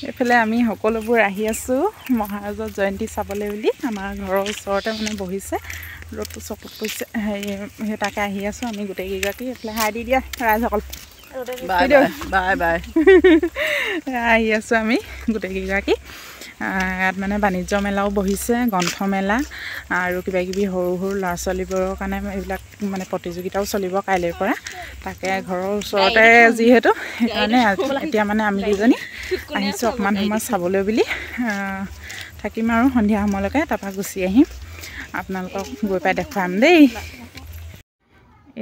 এইফালে আমি সকলোবোৰ আহি আছোঁ মহাৰাজৰ জয়ন্তী চাবলৈ বুলি। আমাৰ ঘৰৰ ওচৰতে মানে বহিছে, ৰ'দটো চকুত পৰিছে, সেই তাকে আহি আছোঁ আমি গোটেইকেইগৰাকী। এইফালে হাই দি দিয়া ৰাইজসকল, বাই বাই বাই। আহি আছোঁ আমি গোটেইকেইগৰাকী। ইয়াত মানে বাণিজ্য মেলাও বহিছে, গ্ৰন্থ মেলা আৰু কিবাকিবি সৰু সৰু ল'ৰা ছোৱালীবোৰৰ কাৰণে এইবিলাক মানে প্ৰতিযোগিতাও চলিব কাইলৈৰ পৰা। তাকে ঘৰৰ ওচৰতে যিহেতু সেইকাৰণে এতিয়া মানে আমি দুজনী আহিছোঁ অকণমান সময় চাবলৈ বুলি। থাকিম আৰু সন্ধিয়া সময়লৈকে, তাৰপৰা গুচি আহিম, আপোনালোকক গৈ পাই দেখুৱাম দেই।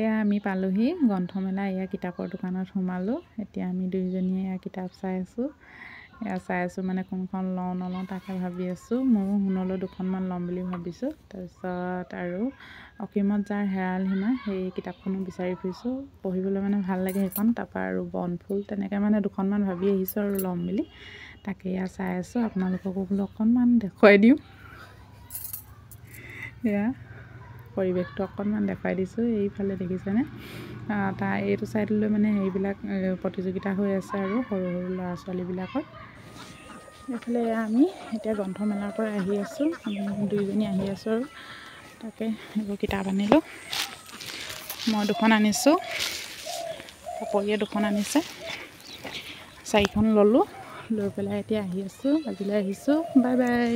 এয়া আমি পালোহি গ্ৰন্থমেলা। এয়া কিতাপৰ দোকানত সোমালোঁ। এতিয়া আমি দুইজনীয়ে এয়া কিতাপ চাই আছোঁ। এয়া চাই আছোঁ মানে কোনখন লওঁ নলওঁ তাকে ভাবি আছোঁ। ময়ো সোণলৈ দুখনমান ল'ম বুলি ভাবিছোঁ। তাৰপিছত আৰু অসীমত যাৰ হেৰাল সীমা সেই কিতাপখনো বিচাৰি ফুৰিছোঁ, পঢ়িবলৈ মানে ভাল লাগে সেইখন। তাৰপৰা আৰু বনফুল তেনেকৈ মানে দুখনমান ভাবি আহিছোঁ আৰু ল'ম বুলি। তাকে এয়া চাই আছোঁ, আপোনালোককো বোলো অকণমান দেখুৱাই দিওঁ। এয়া পৰিৱেশটো অকণমান দেখুৱাই দিছোঁ। এইফালে দেখিছেনে, তাৰ এইটো ছাইডলৈ মানে হেৰিবিলাক প্ৰতিযোগিতা হৈ আছে আৰু সৰু সৰু ল'ৰা ছোৱালীবিলাকৰ। এইফালে আমি এতিয়া গ্ৰন্থমেলাৰ পৰা আহি আছোঁ, আমি দুইজনী আহি আছোঁ আৰু তাকে এইবোৰ কিতাপ আনিলোঁ। মই দুখন আনিছোঁ, পাপৰিয়ে দুখন আনিছে, 4খন ল'লোঁ। লৈ পেলাই এতিয়া আহি আছোঁ, আজিলৈ আহিছোঁ, বাই বাই।